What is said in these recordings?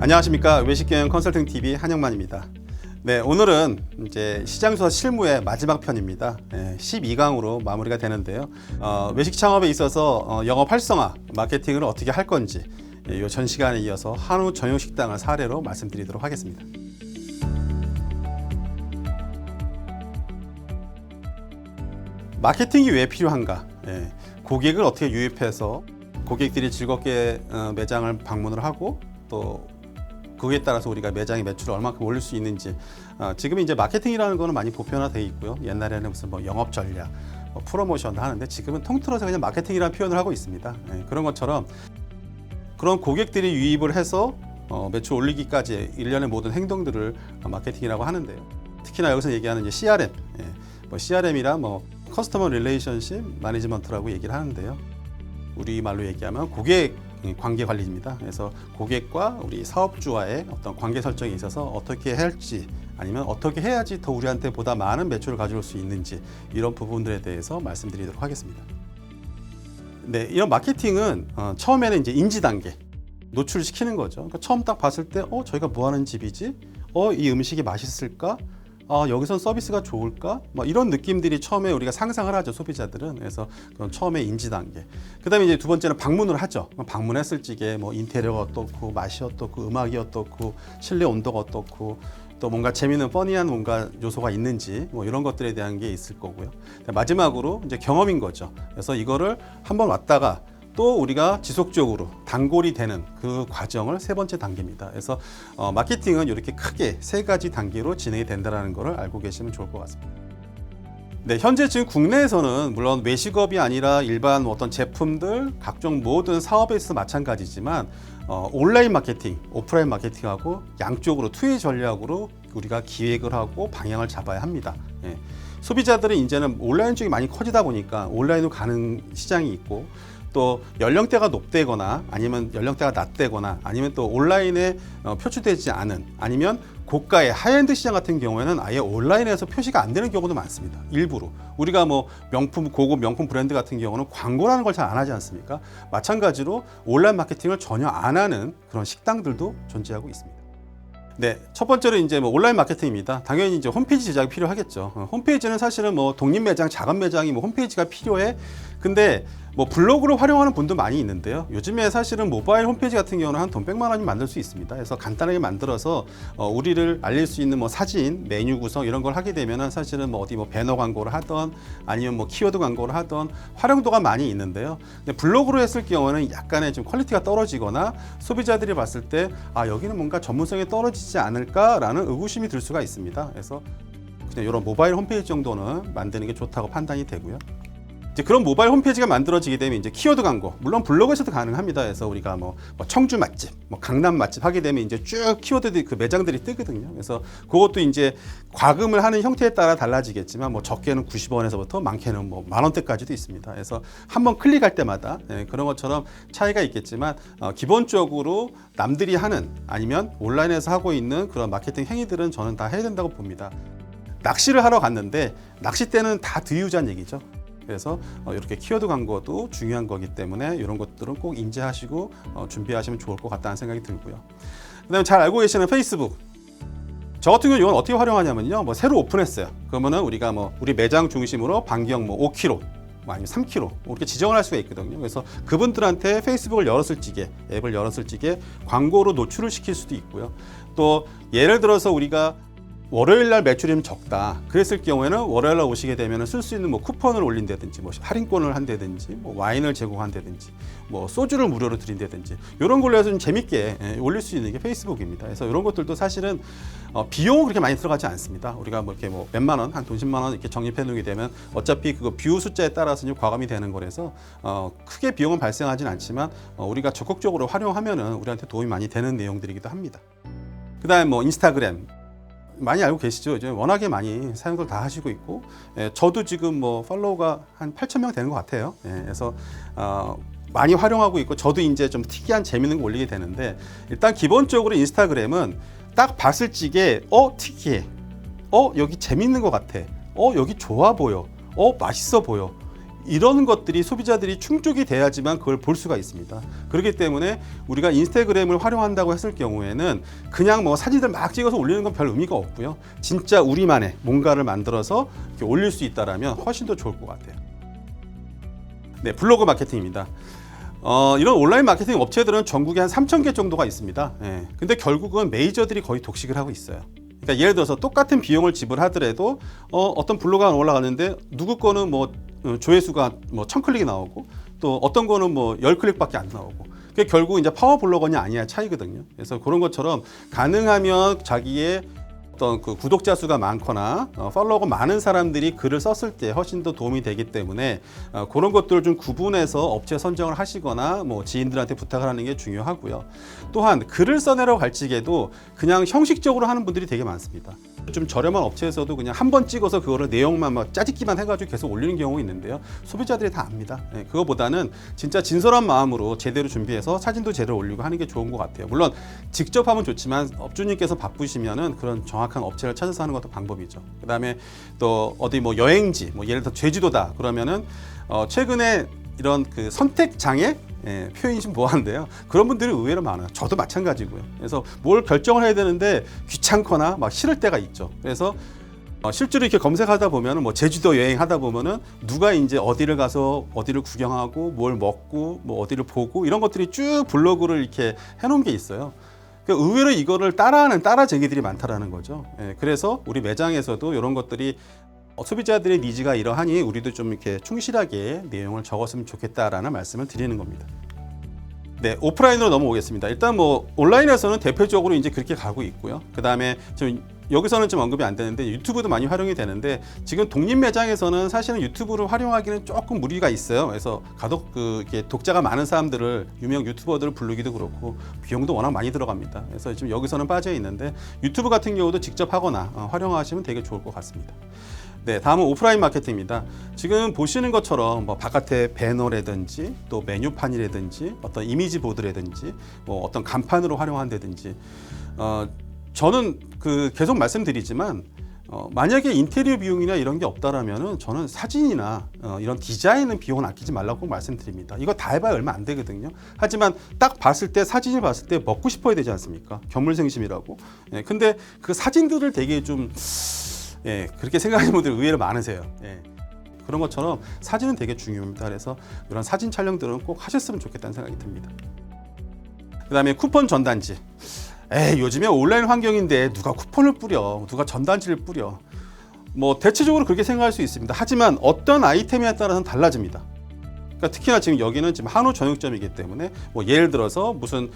안녕하십니까. 외식경영 컨설팅 TV 한영만입니다. 네, 오늘은 이제 시장조사 실무의 마지막 편입니다. 12강으로 마무리가 되는데요. 외식 창업에 있어서 영업 활성화, 마케팅을 어떻게 할 건지 이 전 시간에 이어서 한우 전용 식당을 사례로 말씀드리도록 하겠습니다. 마케팅이 왜 필요한가? 고객을 어떻게 유입해서 고객들이 즐겁게 매장을 방문을 하고 또 그에 따라서 우리가 매장의 매출을 얼마큼 올릴 수 있는지 지금 이제 마케팅이라는 거는 많이 보편화되어 있고요. 옛날에는 무슨 뭐 영업 전략, 프로모션도 하는데 지금은 통틀어서 그냥 마케팅이라는 표현을 하고 있습니다. 그런 것처럼 그런 고객들이 유입을 해서 매출 올리기까지 일련의 모든 행동들을 마케팅이라고 하는데요. 특히나 여기서 얘기하는 이제 CRM, CRM이라 커스터머 릴레이션십 매니지먼트라고 얘기를 하는데요. 우리 말로 얘기하면 고객 관계 관리입니다. 그래서 고객과 우리 사업주와의 어떤 관계 설정에 있어서 어떻게 할지 아니면 어떻게 해야지 더 우리한테 보다 많은 매출을 가져올 수 있는지 이런 부분들에 대해서 말씀드리도록 하겠습니다. 네, 이런 마케팅은 처음에는 이제 인지 단계 노출시키는 거죠. 그러니까 처음 딱 봤을 때 저희가 뭐 하는 집이지? 이 음식이 맛있을까? 여기선 서비스가 좋을까? 이런 느낌들이 처음에 우리가 상상을 하죠, 소비자들은. 그래서 그런 처음에 인지 단계. 그 다음에 이제 두 번째는 방문을 하죠. 방문했을 적에 인테리어가 어떻고, 맛이 어떻고, 음악이 어떻고, 실내 온도가 어떻고, 또 뭔가 재미있는 퍼니한 뭔가 요소가 있는지 이런 것들에 대한 게 있을 거고요. 마지막으로 이제 경험인 거죠. 그래서 이거를 한번 왔다가 또 우리가 지속적으로 단골이 되는 그 과정을 세 번째 단계입니다. 그래서 마케팅은 이렇게 크게 세 가지 단계로 진행이 된다는 것을 알고 계시면 좋을 것 같습니다. 네, 현재 지금 국내에서는 물론 외식업이 아니라 일반 어떤 제품들, 각종 모든 사업에 있어서 마찬가지지만 온라인 마케팅, 오프라인 마케팅하고 양쪽으로 투의 전략으로 우리가 기획을 하고 방향을 잡아야 합니다. 소비자들은 이제는 온라인 쪽이 많이 커지다 보니까 온라인으로 가는 시장이 있고 또 연령대가 높대거나 아니면 연령대가 낮대거나 아니면 또 온라인에 표출되지 않은 아니면 고가의 하이엔드 시장 같은 경우에는 아예 온라인에서 표시가 안 되는 경우도 많습니다. 일부러 우리가 명품 고급 명품 브랜드 같은 경우는 광고라는 걸 잘 안 하지 않습니까? 마찬가지로 온라인 마케팅을 전혀 안 하는 그런 식당들도 존재하고 있습니다. 네, 첫 번째로 이제 온라인 마케팅입니다. 당연히 이제 홈페이지 제작이 필요하겠죠. 홈페이지는 사실은 독립 매장, 작은 매장이 홈페이지가 필요해. 근데 블로그로 활용하는 분도 많이 있는데요. 요즘에 사실은 모바일 홈페이지 같은 경우는 한 돈 100만 원이 만들 수 있습니다. 그래서 간단하게 만들어서 우리를 알릴 수 있는 사진, 메뉴 구성 이런 걸 하게 되면은 사실은 어디 배너 광고를 하던 아니면 키워드 광고를 하던 활용도가 많이 있는데요. 근데 블로그로 했을 경우는 약간의 좀 퀄리티가 떨어지거나 소비자들이 봤을 때 여기는 뭔가 전문성이 떨어지지 않을까라는 의구심이 들 수가 있습니다. 그래서 그냥 이런 모바일 홈페이지 정도는 만드는 게 좋다고 판단이 되고요. 그런 모바일 홈페이지가 만들어지게 되면 이제 키워드 광고, 물론 블로그에서도 가능합니다. 그래서 우리가 청주 맛집, 강남 맛집 하게 되면 이제 쭉 키워드들이 그 매장들이 뜨거든요. 그래서 그것도 이제 과금을 하는 형태에 따라 달라지겠지만 적게는 90원에서부터 많게는 10,000원대까지도 있습니다. 그래서 한번 클릭할 때마다 그런 것처럼 차이가 있겠지만 기본적으로 남들이 하는 아니면 온라인에서 하고 있는 그런 마케팅 행위들은 저는 다 해야 된다고 봅니다. 낚시를 하러 갔는데 낚싯대는 다 드유자는 얘기죠. 그래서 이렇게 키워드 광고도 중요한 거기 때문에 이런 것들은 꼭 인지하시고 준비하시면 좋을 것 같다는 생각이 들고요. 그다음에 잘 알고 계시는 페이스북. 저 같은 경우는 이건 어떻게 활용하냐면요. 새로 오픈했어요. 그러면은 우리가 우리 매장 중심으로 반경 5km, 아니면 3km 이렇게 지정을 할 수가 있거든요. 그래서 그분들한테 페이스북을 열었을 적에, 앱을 열었을 적에 광고로 노출을 시킬 수도 있고요. 또 예를 들어서 우리가 월요일 날 매출이 좀 적다. 그랬을 경우에는 월요일 날 오시게 되면 쓸 수 있는 쿠폰을 올린다든지 할인권을 한다든지 와인을 제공한다든지 소주를 무료로 드린다든지 이런 걸로 해서 좀 재밌게 올릴 수 있는 게 페이스북입니다. 그래서 이런 것들도 사실은 비용은 그렇게 많이 들어가지 않습니다. 우리가 이렇게 몇만 원, 한 돈 10만 원 이렇게 적립해 놓게 되면 어차피 그거 뷰 숫자에 따라서 과감이 되는 거라서 크게 비용은 발생하진 않지만 우리가 적극적으로 활용하면은 우리한테 도움이 많이 되는 내용들이기도 합니다. 그다음에 인스타그램. 많이 알고 계시죠? 이제 워낙에 많이 사용들 다 하시고 있고, 저도 지금 팔로워가 한 8,000명 되는 것 같아요. 그래서 많이 활용하고 있고, 저도 이제 좀 특이한 재밌는 거 올리게 되는데, 일단 기본적으로 인스타그램은 딱 봤을 적에 특이해, 여기 재밌는 것 같아, 여기 좋아 보여, 맛있어 보여. 이런 것들이 소비자들이 충족이 돼야지만 그걸 볼 수가 있습니다. 그렇기 때문에 우리가 인스타그램을 활용한다고 했을 경우에는 그냥 뭐 사진들 막 찍어서 올리는 건 별 의미가 없고요. 진짜 우리만의 뭔가를 만들어서 이렇게 올릴 수 있다라면 훨씬 더 좋을 것 같아요. 네, 블로그 마케팅입니다. 이런 온라인 마케팅 업체들은 전국에 한 3,000개 정도가 있습니다. 예. 근데 결국은 메이저들이 거의 독식을 하고 있어요. 그러니까 예를 들어서 똑같은 비용을 지불하더라도 어떤 블로그가 올라가는데 누구 거는 뭐 조회수가 뭐 1,000클릭이 나오고 또 어떤 거는 뭐 10클릭밖에 안 나오고 그게 결국 이제 파워 블로거냐 아니냐 차이거든요. 그래서 그런 것처럼 가능하면 자기의 어떤 그 구독자 수가 많거나 팔로워가 많은 사람들이 글을 썼을 때 훨씬 더 도움이 되기 때문에 그런 것들을 좀 구분해서 업체 선정을 하시거나 뭐 지인들한테 부탁을 하는 게 중요하고요. 또한 글을 써내려고 할 적에도 그냥 형식적으로 하는 분들이 되게 많습니다. 좀 저렴한 업체에서도 그냥 한 번 찍어서 그거를 내용만 막 짜집기만 해가지고 계속 올리는 경우가 있는데요. 소비자들이 다 압니다. 네, 그거보다는 진짜 진솔한 마음으로 제대로 준비해서 사진도 제대로 올리고 하는 게 좋은 것 같아요. 물론 직접 하면 좋지만 업주님께서 바쁘시면은 그런 정확한 업체를 찾아서 하는 것도 방법이죠. 그다음에 또 어디 뭐 여행지, 뭐 예를 들어 제주도다 그러면은 최근에 이런 그 선택 장애 표현이 좀 뭐한데요. 그런 분들이 의외로 많아요. 저도 마찬가지고요. 그래서 뭘 결정을 해야 되는데 귀찮거나 막 싫을 때가 있죠. 그래서 실제로 이렇게 검색하다 보면은 뭐 제주도 여행하다 보면은 누가 이제 어디를 가서 어디를 구경하고 뭘 먹고 뭐 어디를 보고 이런 것들이 쭉 블로그를 이렇게 해놓은 게 있어요. 그러니까 의외로 이거를 따라하는 따라쟁이들이 많다라는 거죠. 그래서 우리 매장에서도 이런 것들이 소비자들의 니즈가 이러하니 우리도 좀 이렇게 충실하게 내용을 적었으면 좋겠다라는 말씀을 드리는 겁니다. 네, 오프라인으로 넘어오겠습니다. 일단 뭐 온라인에서는 대표적으로 이제 그렇게 가고 있고요. 그 다음에 좀 여기서는 좀 언급이 안 되는데 유튜브도 많이 활용이 되는데 지금 독립 매장에서는 사실은 유튜브를 활용하기는 조금 무리가 있어요. 그래서 이렇게 독자가 많은 사람들을 유명 유튜버들을 부르기도 그렇고 비용도 워낙 많이 들어갑니다. 그래서 지금 여기서는 빠져 있는데 유튜브 같은 경우도 직접 하거나 활용하시면 되게 좋을 것 같습니다. 네, 다음은 오프라인 마케팅입니다. 지금 보시는 것처럼 뭐 바깥에 배너라든지 또 메뉴판이라든지 어떤 이미지 보드라든지 뭐 어떤 간판으로 활용한다든지 저는 계속 말씀드리지만 만약에 인테리어 비용이나 이런 게 없다라면은 저는 사진이나 이런 디자인은 비용을 아끼지 말라고 꼭 말씀드립니다. 이거 다 해봐야 얼마 안 되거든요. 하지만 딱 봤을 때 사진을 봤을 때 먹고 싶어야 되지 않습니까? 견물생심이라고. 근데 그 사진들을 되게 좀 그렇게 생각하시는 분들 의외로 많으세요. 그런 것처럼 사진은 되게 중요합니다. 그래서 이런 사진 촬영들은 꼭 하셨으면 좋겠다는 생각이 듭니다. 그 다음에 쿠폰 전단지. 요즘에 온라인 환경인데 누가 쿠폰을 뿌려, 누가 전단지를 뿌려. 뭐 대체적으로 그렇게 생각할 수 있습니다. 하지만 어떤 아이템에 따라서는 달라집니다. 그러니까 특히나 지금 여기는 지금 한우 전용점이기 때문에 뭐 예를 들어서 무슨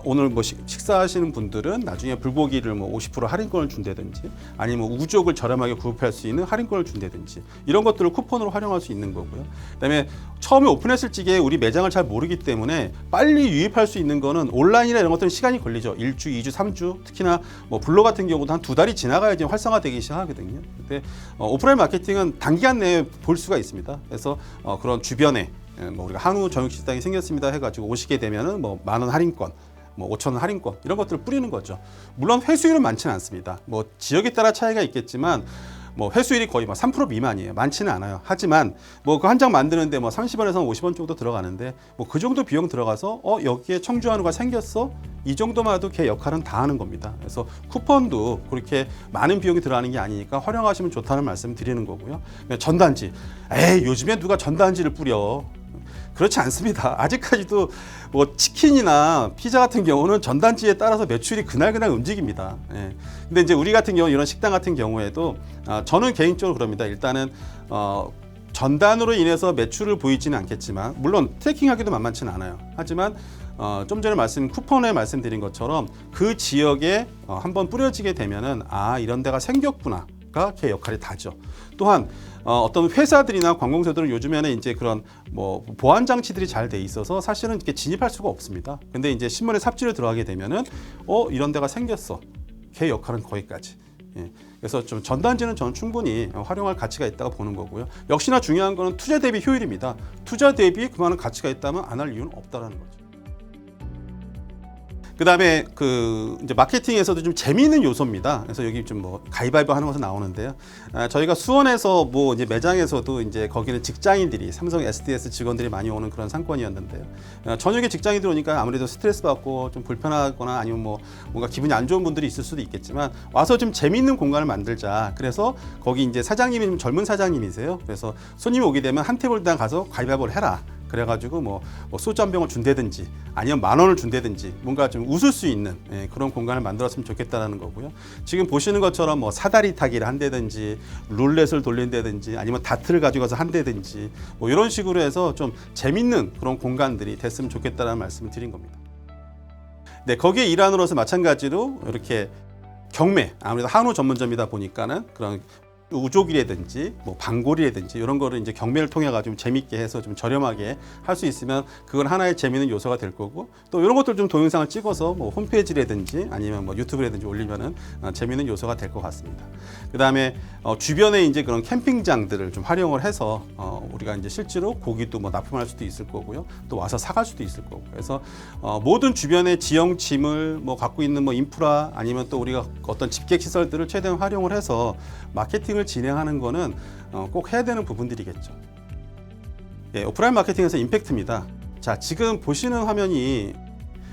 오늘 뭐 식사하시는 분들은 나중에 불고기를 뭐 50% 할인권을 준다든지 아니면 우족을 저렴하게 구입할 수 있는 할인권을 준다든지 이런 것들을 쿠폰으로 활용할 수 있는 거고요. 그다음에 처음에 오픈했을 적에 우리 매장을 잘 모르기 때문에 빨리 유입할 수 있는 거는 온라인이나 이런 것들은 시간이 걸리죠. 1주, 2주, 3주 특히나 뭐 블로 같은 경우도 한 2달이 지나가야지 활성화되기 시작하거든요. 근데 오프라인 마케팅은 단기간 내에 볼 수가 있습니다. 그래서 그런 주변에 뭐 우리가 한우 전용 식당이 생겼습니다 해가지고 오시게 되면은 뭐 10,000원 할인권, 뭐 5,000원 할인권 이런 것들을 뿌리는 거죠. 물론 회수율은 많지는 않습니다. 뭐 지역에 따라 차이가 있겠지만 뭐 회수율이 거의 막 3% 미만이에요. 많지는 않아요. 하지만 뭐 그 한 장 만드는데 뭐 30원에서 50원 정도 들어가는데 뭐 그 정도 비용 들어가서 여기에 청주 한우가 생겼어? 이 정도만 해도 걔 역할은 다 하는 겁니다. 그래서 쿠폰도 그렇게 많은 비용이 들어가는 게 아니니까 활용하시면 좋다는 말씀 드리는 거고요. 전단지. 요즘에 누가 전단지를 뿌려? 그렇지 않습니다. 아직까지도 뭐 치킨이나 피자 같은 경우는 전단지에 따라서 매출이 그날 움직입니다. 근데 이제 우리 같은 경우 이런 식당 같은 경우에도 저는 개인적으로 그럽니다. 일단은 전단으로 인해서 매출을 보이지는 않겠지만 물론 트래킹하기도 만만치는 않아요. 하지만 좀 전에 쿠폰에 말씀드린 것처럼 그 지역에 한번 뿌려지게 되면은 이런 데가 생겼구나가 걔 역할이 다죠. 또한 어떤 회사들이나 관공서들은 요즘에는 이제 그런 뭐 보안 장치들이 잘 돼 있어서 사실은 이렇게 진입할 수가 없습니다. 근데 이제 신문에 삽질을 들어가게 되면은 이런 데가 생겼어. 걔 역할은 거기까지. 그래서 좀 전단지는 저는 충분히 활용할 가치가 있다고 보는 거고요. 역시나 중요한 거는 투자 대비 효율입니다. 투자 대비 그만한 가치가 있다면 안 할 이유는 없다라는 거죠. 그다음에 이제 마케팅에서도 좀 재미있는 요소입니다. 그래서 여기 좀 뭐 가위바위보 하는 것은 나오는데요. 저희가 수원에서 뭐 이제 매장에서도 이제 거기는 직장인들이 삼성 SDS 직원들이 많이 오는 그런 상권이었는데요. 저녁에 직장인들 오니까 아무래도 스트레스 받고 좀 불편하거나 아니면 뭐 뭔가 기분이 안 좋은 분들이 있을 수도 있겠지만 와서 좀 재미있는 공간을 만들자. 그래서 거기 이제 사장님이 좀 젊은 사장님이세요. 그래서 손님이 오게 되면 한 테이블당 가서 가위바위보를 해라. 그래가지고 뭐 소주 한 병을 준다든지 아니면 10,000원을 준다든지 뭔가 좀 웃을 수 있는 그런 공간을 만들었으면 좋겠다라는 거고요. 지금 보시는 것처럼 뭐 사다리 타기를 한다든지 룰렛을 돌린다든지 아니면 다트를 가지고 가서 한다든지 뭐 이런 식으로 해서 좀 재밌는 그런 공간들이 됐으면 좋겠다라는 말씀을 드린 겁니다. 네, 거기에 일환으로서 마찬가지로 이렇게 경매, 아무래도 한우 전문점이다 보니까는 그런 우족이라든지 뭐 방골이라든지 이런 거를 이제 경매를 통해 가지고 재밌게 해서 좀 저렴하게 할 수 있으면 그건 하나의 재미있는 요소가 될 거고, 또 이런 것들 좀 동영상을 찍어서 뭐 홈페이지라든지 아니면 뭐 유튜브라든지 올리면은 재미있는 요소가 될 것 같습니다. 그다음에 주변에 이제 그런 캠핑장들을 좀 활용을 해서 우리가 이제 실제로 고기도 뭐 납품할 수도 있을 거고요, 또 와서 사갈 수도 있을 거고, 그래서 모든 주변의 지형 짐을 뭐 갖고 있는 뭐 인프라 아니면 또 우리가 어떤 집객 시설들을 최대한 활용을 해서 마케팅을 진행하는 거는 꼭 해야 되는 부분들이겠죠. 예, 오프라인 마케팅에서 임팩트입니다. 자, 지금 보시는 화면이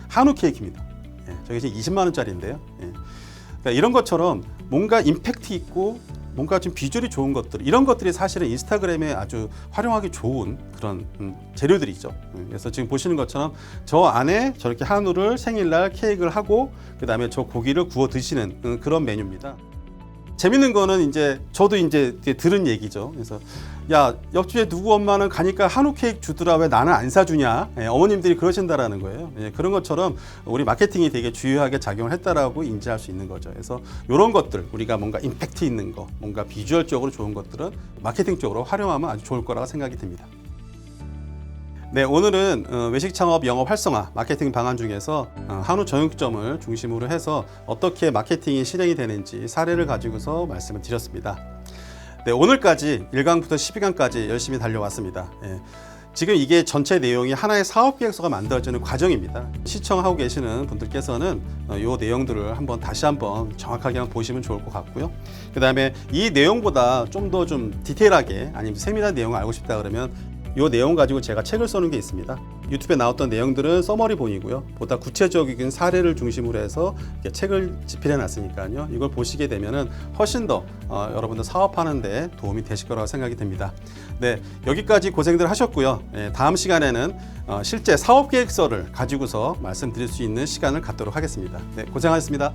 한우 케이크입니다. 예, 저게 지금 20만 원짜리인데요. 예. 그러니까 이런 것처럼 뭔가 임팩트 있고 뭔가 좀 비주얼이 좋은 것들, 이런 것들이 사실은 인스타그램에 아주 활용하기 좋은 그런 재료들이죠. 그래서 지금 보시는 것처럼 저 안에 저렇게 한우를 생일날 케이크를 하고 그 다음에 저 고기를 구워 드시는 그런 메뉴입니다. 재밌는 거는 이제 저도 이제 들은 얘기죠. 그래서 야, 옆집에 누구 엄마는 가니까 한우 케이크 주더라, 왜 나는 안 사주냐? 예, 어머님들이 그러신다라는 거예요. 예, 그런 것처럼 우리 마케팅이 되게 주요하게 작용을 했다라고 인지할 수 있는 거죠. 그래서 이런 것들, 우리가 뭔가 임팩트 있는 거, 뭔가 비주얼적으로 좋은 것들은 마케팅적으로 활용하면 아주 좋을 거라고 생각이 듭니다. 네, 오늘은 외식 창업 영업 활성화 마케팅 방안 중에서 한우 정육점을 중심으로 해서 어떻게 마케팅이 실행이 되는지 사례를 가지고서 말씀을 드렸습니다. 네, 오늘까지 1강부터 12강까지 열심히 달려왔습니다. 예. 지금 이게 전체 내용이 하나의 사업계획서가 만들어지는 과정입니다. 시청하고 계시는 분들께서는 이 내용들을 다시 한번 정확하게 한번 보시면 좋을 것 같고요. 그 다음에 이 내용보다 좀 더 좀 디테일하게 아니면 세밀한 내용을 알고 싶다 그러면 이 내용 가지고 제가 책을 써놓은 게 있습니다. 유튜브에 나왔던 내용들은 서머리본이고요. 보다 구체적인 사례를 중심으로 해서 책을 집필해 놨으니까요. 이걸 보시게 되면은 훨씬 더 여러분들 사업하는 데 도움이 되실 거라고 생각이 됩니다. 네, 여기까지 고생들 하셨고요. 다음 시간에는 실제 사업 계획서를 가지고서 말씀드릴 수 있는 시간을 갖도록 하겠습니다. 네, 고생하셨습니다.